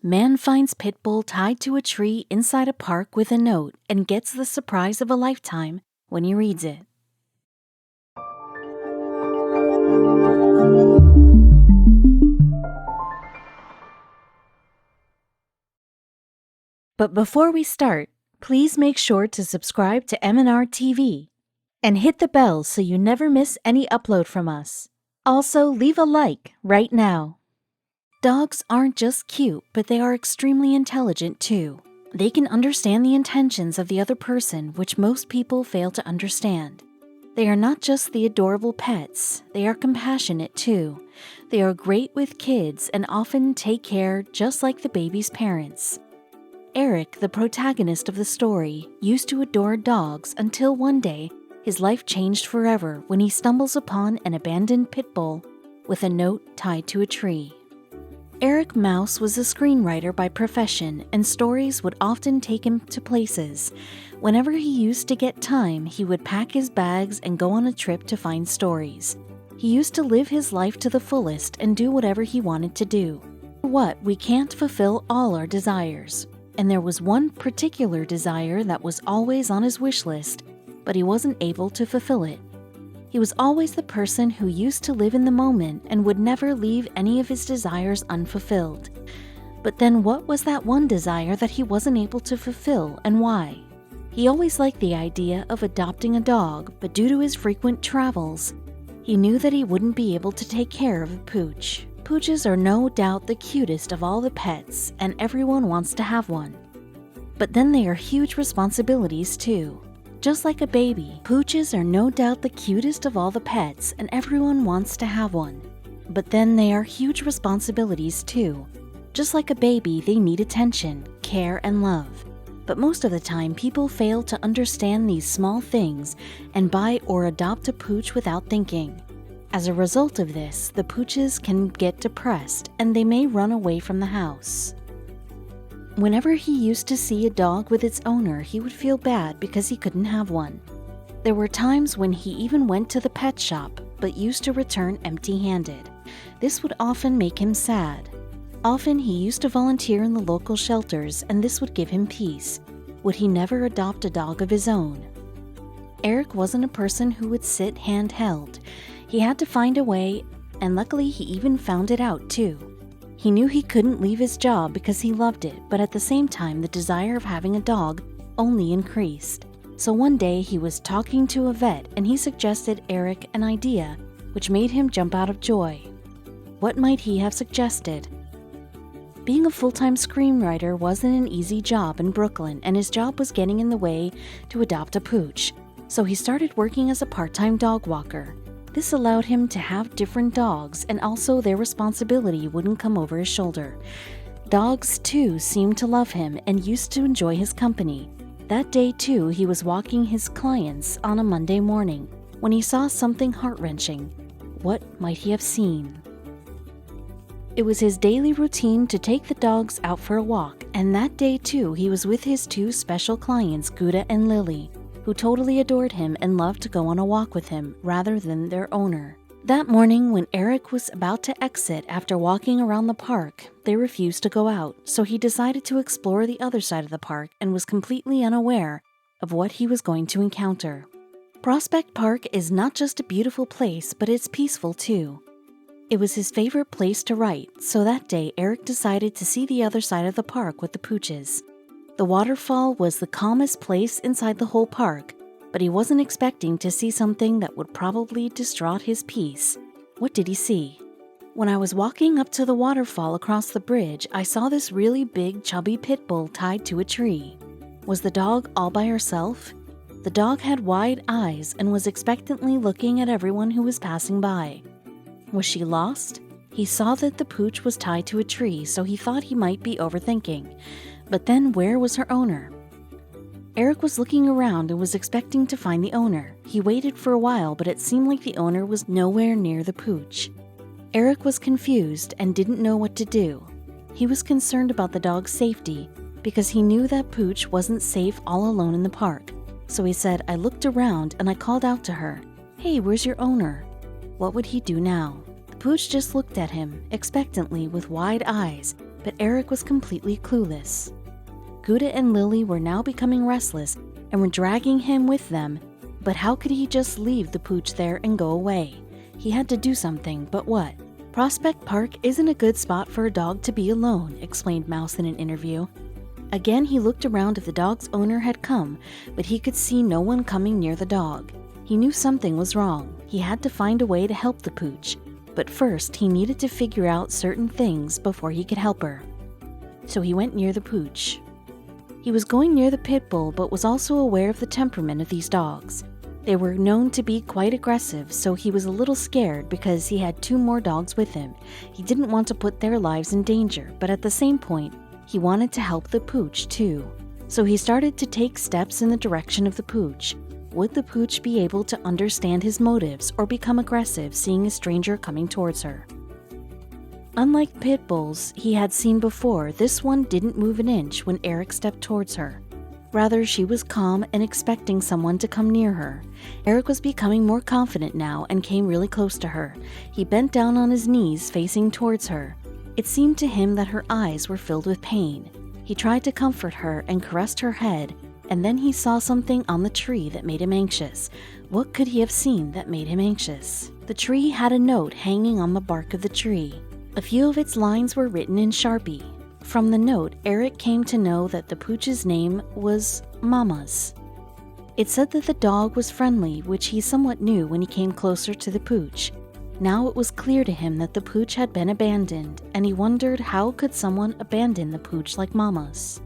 Man finds Pitbull tied to a tree inside a park with a note and gets the surprise of a lifetime when he reads it. But before we start, please make sure to subscribe to m&rtv and hit the bell so you never miss any upload from us. Also, leave a like right now. Dogs aren't just cute, but they are extremely intelligent too. They can understand the intentions of the other person, which most people fail to understand. They are not just the adorable pets, they are compassionate too. They are great with kids and often take care just like the baby's parents. Eric, the protagonist of the story, used to adore dogs until one day his life changed forever when he stumbles upon an abandoned pit bull with a note tied to a tree. Eric Mouse was a screenwriter by profession, and stories would often take him to places. Whenever he used to get time, he would pack his bags and go on a trip to find stories. He used to live his life to the fullest and do whatever he wanted to do. We can't fulfill all our desires. And there was one particular desire that was always on his wish list, but he wasn't able to fulfill it. He was always the person who used to live in the moment and would never leave any of his desires unfulfilled. But then what was that one desire that he wasn't able to fulfill, and why? He always liked the idea of adopting a dog, but due to his frequent travels, he knew that he wouldn't be able to take care of a pooch. Pooches are no doubt the cutest of all the pets, and everyone wants to have one. But then they are huge responsibilities too. Just like a baby, pooches are no doubt the cutest of all the pets, and everyone wants to have one. But then they are huge responsibilities too. Just like a baby, they need attention, care, and love. But most of the time, people fail to understand these small things and buy or adopt a pooch without thinking. As a result of this, the pooches can get depressed and they may run away from the house. Whenever he used to see a dog with its owner, he would feel bad because he couldn't have one. There were times when he even went to the pet shop, but used to return empty-handed. This would often make him sad. Often he used to volunteer in the local shelters, and this would give him peace. Would he never adopt a dog of his own? Eric wasn't a person who would sit handheld. He had to find a way, and luckily he even found it out too. He knew he couldn't leave his job because he loved it, but at the same time the desire of having a dog only increased. So one day he was talking to a vet and he suggested Eric an idea which made him jump out of joy. What might he have suggested? Being a full-time screenwriter wasn't an easy job in Brooklyn, and his job was getting in the way to adopt a pooch. So he started working as a part-time dog walker. This allowed him to have different dogs, and also their responsibility wouldn't come over his shoulder. Dogs, too, seemed to love him and used to enjoy his company. That day, too, he was walking his clients on a Monday morning when he saw something heart-wrenching. What might he have seen? It was his daily routine to take the dogs out for a walk, and that day, too, he was with his two special clients, Gouda and Lily, who totally adored him and loved to go on a walk with him rather than their owner. That morning, when Eric was about to exit after walking around the park, they refused to go out, so he decided to explore the other side of the park and was completely unaware of what he was going to encounter. Prospect Park is not just a beautiful place, but it's peaceful too. It was his favorite place to write, so that day Eric decided to see the other side of the park with the pooches. The waterfall was the calmest place inside the whole park, but he wasn't expecting to see something that would probably distraught his peace. What did he see? When I was walking up to the waterfall across the bridge, I saw this really big, chubby pit bull tied to a tree. Was the dog all by herself? The dog had wide eyes and was expectantly looking at everyone who was passing by. Was she lost? He saw that the pooch was tied to a tree, so he thought he might be overthinking. But then where was her owner? Eric was looking around and was expecting to find the owner. He waited for a while, but it seemed like the owner was nowhere near the pooch. Eric was confused and didn't know what to do. He was concerned about the dog's safety because he knew that pooch wasn't safe all alone in the park. So he said, I looked around and I called out to her, "Hey, where's your owner?" What would he do now? The pooch just looked at him, expectantly with wide eyes, but Eric was completely clueless. Gouda and Lily were now becoming restless and were dragging him with them, but how could he just leave the pooch there and go away? He had to do something, but what? Prospect Park isn't a good spot for a dog to be alone, explained Mouse in an interview. Again, he looked around if the dog's owner had come, but he could see no one coming near the dog. He knew something was wrong. He had to find a way to help the pooch, but first he needed to figure out certain things before he could help her. So he went near the pooch. He was going near the Pitbull, but was also aware of the temperament of these dogs. They were known to be quite aggressive, so he was a little scared because he had 2 more dogs with him. He didn't want to put their lives in danger, but at the same point, he wanted to help the pooch too. So he started to take steps in the direction of the pooch. Would the pooch be able to understand his motives or become aggressive seeing a stranger coming towards her? Unlike pit bulls he had seen before, this one didn't move an inch when Eric stepped towards her. Rather, she was calm and expecting someone to come near her. Eric was becoming more confident now and came really close to her. He bent down on his knees facing towards her. It seemed to him that her eyes were filled with pain. He tried to comfort her and caressed her head, and then he saw something on the tree that made him anxious. What could he have seen that made him anxious? The tree had a note hanging on the bark of the tree. A few of its lines were written in Sharpie. From the note, Eric came to know that the pooch's name was Mama's. It said that the dog was friendly, which he somewhat knew when he came closer to the pooch. Now it was clear to him that the pooch had been abandoned, and he wondered how could someone abandon the pooch like Mama's.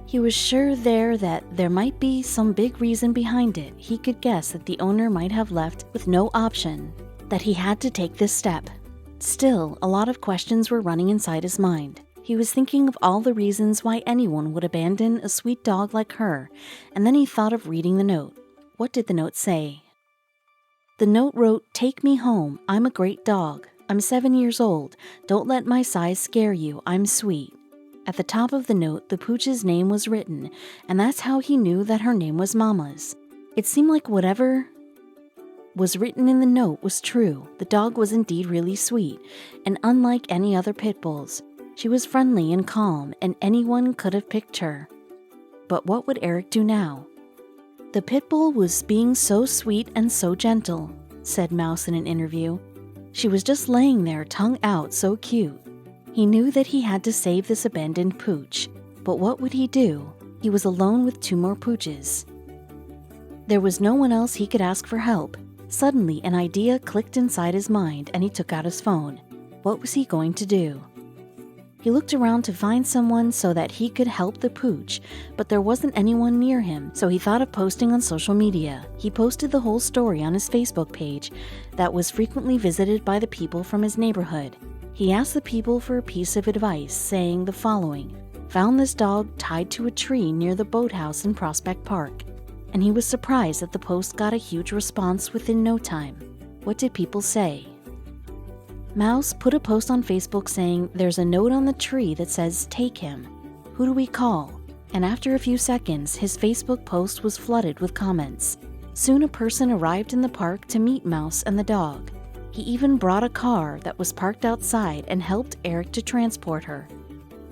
He was sure that there might be some big reason behind it. He could guess that the owner might have left with no option, that he had to take this step. Still, a lot of questions were running inside his mind. He was thinking of all the reasons why anyone would abandon a sweet dog like her, and then he thought of reading the note. What did the note say? The note wrote, "Take me home. I'm a great dog. I'm 7 years old. Don't let my size scare you. I'm sweet." At the top of the note, the pooch's name was written, and that's how he knew that her name was Mama's. It seemed like whatever was written in the note was true. The dog was indeed really sweet, and unlike any other pit bulls, she was friendly and calm, and anyone could have picked her. But what would Eric do now? The pit bull was being so sweet and so gentle, said Mouse in an interview. She was just laying there, tongue out, so cute. He knew that he had to save this abandoned pooch, but what would he do? He was alone with 2 more pooches. There was no one else he could ask for help. Suddenly, an idea clicked inside his mind, and he took out his phone. What was he going to do? He looked around to find someone so that he could help the pooch, but there wasn't anyone near him, so he thought of posting on social media. He posted the whole story on his Facebook page that was frequently visited by the people from his neighborhood. He asked the people for a piece of advice, saying the following: "Found this dog tied to a tree near the boathouse in Prospect Park." And he was surprised that the post got a huge response within no time. What did people say? Mouse put a post on Facebook saying, "There's a note on the tree that says, 'Take him. Who do we call?'" And after a few seconds, his Facebook post was flooded with comments. Soon a person arrived in the park to meet Mouse and the dog. He even brought a car that was parked outside and helped Eric to transport her.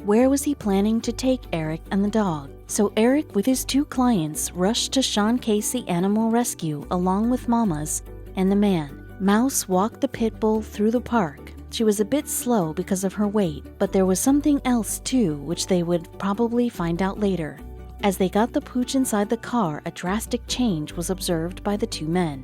Where was he planning to take Eric and the dog? So Eric, with his 2 clients, rushed to Sean Casey Animal Rescue along with Mama's and the man. Mouse walked the pit bull through the park. She was a bit slow because of her weight, but there was something else too, which they would probably find out later. As they got the pooch inside the car, a drastic change was observed by the 2 men.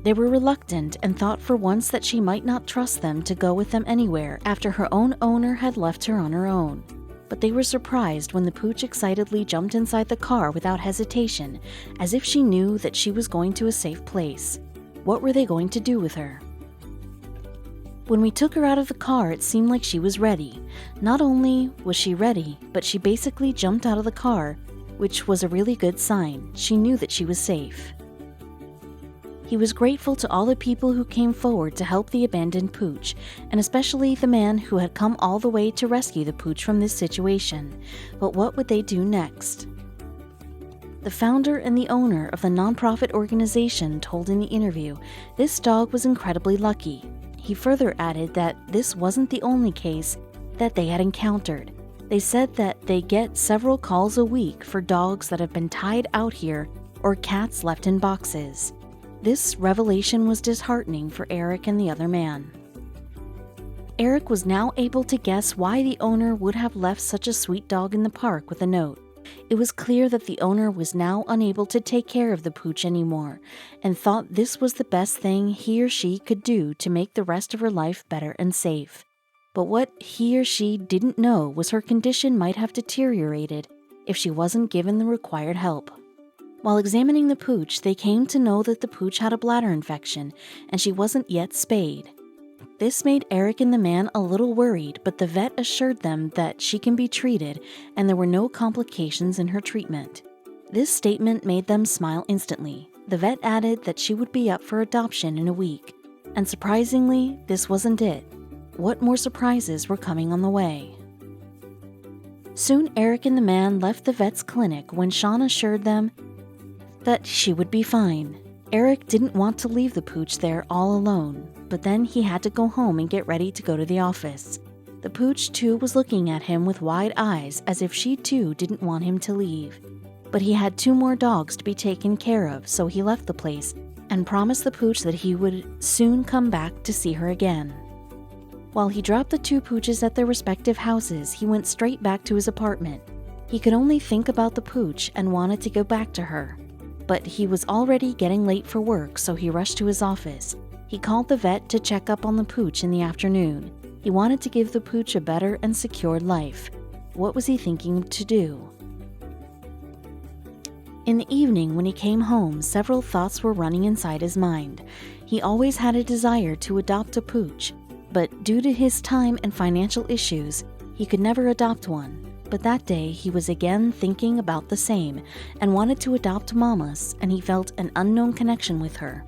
They were reluctant and thought for once that she might not trust them to go with them anywhere after her own owner had left her on her own. But they were surprised when the pooch excitedly jumped inside the car without hesitation, as if she knew that she was going to a safe place. What were they going to do with her? When we took her out of the car, it seemed like she was ready. Not only was she ready, but she basically jumped out of the car, which was a really good sign. She knew that she was safe. He was grateful to all the people who came forward to help the abandoned pooch, and especially the man who had come all the way to rescue the pooch from this situation. But what would they do next? The founder and the owner of the nonprofit organization told in the interview, this dog was incredibly lucky. He further added that this wasn't the only case, that they had encountered. They said that they get several calls a week for dogs that have been tied out here or cats left in boxes. This revelation was disheartening for Eric and the other man. Eric was now able to guess why the owner would have left such a sweet dog in the park with a note. It was clear that the owner was now unable to take care of the pooch anymore and thought this was the best thing he or she could do to make the rest of her life better and safe. But what he or she didn't know was her condition might have deteriorated if she wasn't given the required help. While examining the pooch, they came to know that the pooch had a bladder infection and she wasn't yet spayed. This made Eric and the man a little worried, but the vet assured them that she can be treated and there were no complications in her treatment. This statement made them smile instantly. The vet added that she would be up for adoption in a week. And surprisingly, this wasn't it. What more surprises were coming on the way? Soon Eric and the man left the vet's clinic when Sean assured them that she would be fine. Eric didn't want to leave the pooch there all alone, but then he had to go home and get ready to go to the office. The pooch too was looking at him with wide eyes as if she too didn't want him to leave. But he had 2 more dogs to be taken care of, so he left the place and promised the pooch that he would soon come back to see her again. While he dropped the 2 pooches at their respective houses, he went straight back to his apartment. He could only think about the pooch and wanted to go back to her. But he was already getting late for work, so he rushed to his office. He called the vet to check up on the pooch in the afternoon. He wanted to give the pooch a better and secured life. What was he thinking to do? In the evening, when he came home, several thoughts were running inside his mind. He always had a desire to adopt a pooch, but due to his time and financial issues, he could never adopt one. But that day, he was again thinking about the same and wanted to adopt Mama's, and he felt an unknown connection with her.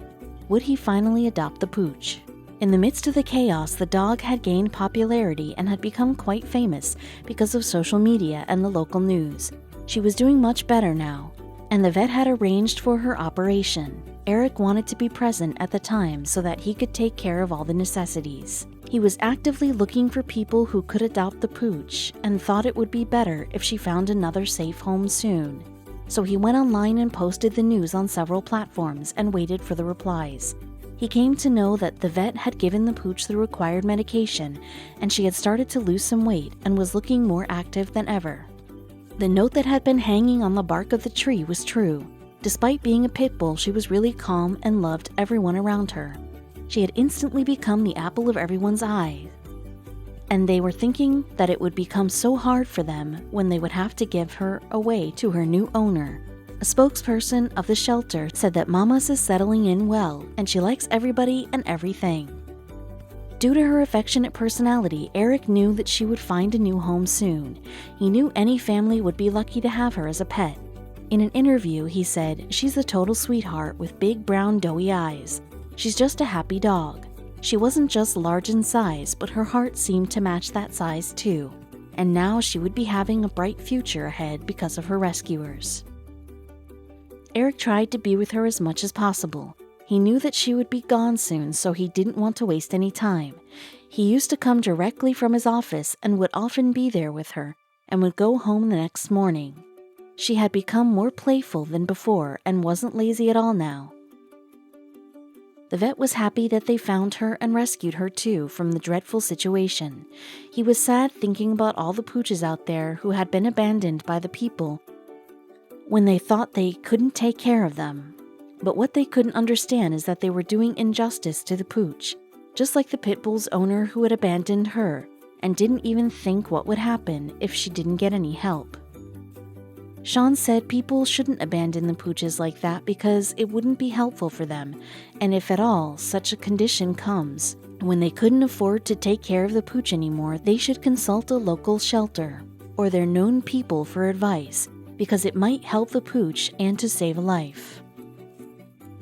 Would he finally adopt the pooch? In the midst of the chaos, the dog had gained popularity and had become quite famous because of social media and the local news. She was doing much better now, and the vet had arranged for her operation. Eric wanted to be present at the time so that he could take care of all the necessities. He was actively looking for people who could adopt the pooch and thought it would be better if she found another safe home soon. So he went online and posted the news on several platforms and waited for the replies. He came to know that the vet had given the pooch the required medication and she had started to lose some weight and was looking more active than ever. The note that had been hanging on the bark of the tree was true. Despite being a pit bull, she was really calm and loved everyone around her. She had instantly become the apple of everyone's eye, and they were thinking that it would become so hard for them when they would have to give her away to her new owner. A spokesperson of the shelter said that Mama's is settling in well, and she likes everybody and everything. Due to her affectionate personality, Eric knew that she would find a new home soon. He knew any family would be lucky to have her as a pet. In an interview, he said, "She's a total sweetheart with big brown doughy eyes. She's just a happy dog. She wasn't just large in size, but her heart seemed to match that size too. And now she would be having a bright future ahead because of her rescuers." Eric tried to be with her as much as possible. He knew that she would be gone soon, so he didn't want to waste any time. He used to come directly from his office and would often be there with her, and would go home the next morning. She had become more playful than before and wasn't lazy at all now. The vet was happy that they found her and rescued her too from the dreadful situation. He was sad thinking about all the pooches out there who had been abandoned by the people when they thought they couldn't take care of them. But what they couldn't understand is that they were doing injustice to the pooch, just like the pit bull's owner who had abandoned her and didn't even think what would happen if she didn't get any help. Sean said people shouldn't abandon the pooches like that because it wouldn't be helpful for them, and if at all such a condition comes, when they couldn't afford to take care of the pooch anymore, they should consult a local shelter or their known people for advice, because it might help the pooch and to save a life.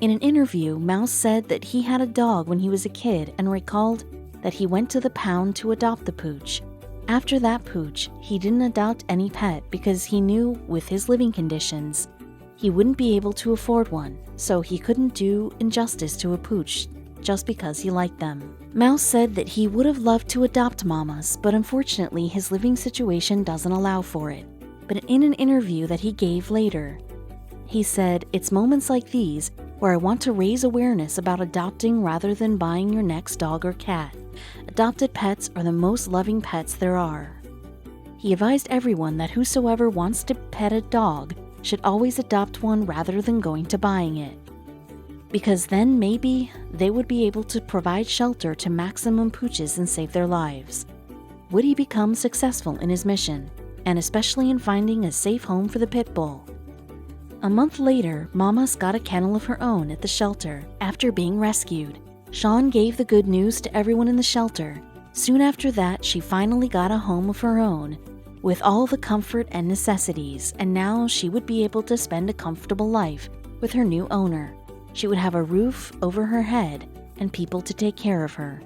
In an interview, Mouse said that he had a dog when he was a kid and recalled that he went to the pound to adopt the pooch. After that pooch, he didn't adopt any pet because he knew with his living conditions, he wouldn't be able to afford one, so he couldn't do injustice to a pooch just because he liked them. Mouse said that he would have loved to adopt Mamas, but unfortunately his living situation doesn't allow for it. But in an interview that he gave later, he said, "It's moments like these where I want to raise awareness about adopting rather than buying your next dog or cat. Adopted pets are the most loving pets there are." He advised everyone that whosoever wants to pet a dog should always adopt one rather than going to buying it, because then maybe they would be able to provide shelter to maximum pooches and save their lives. Would he become successful in his mission, and especially in finding a safe home for the Pitbull? A month later, Mamas got a kennel of her own at the shelter after being rescued. Sean gave the good news to everyone in the shelter. Soon after that, she finally got a home of her own, with all the comfort and necessities, and now she would be able to spend a comfortable life with her new owner. She would have a roof over her head and people to take care of her.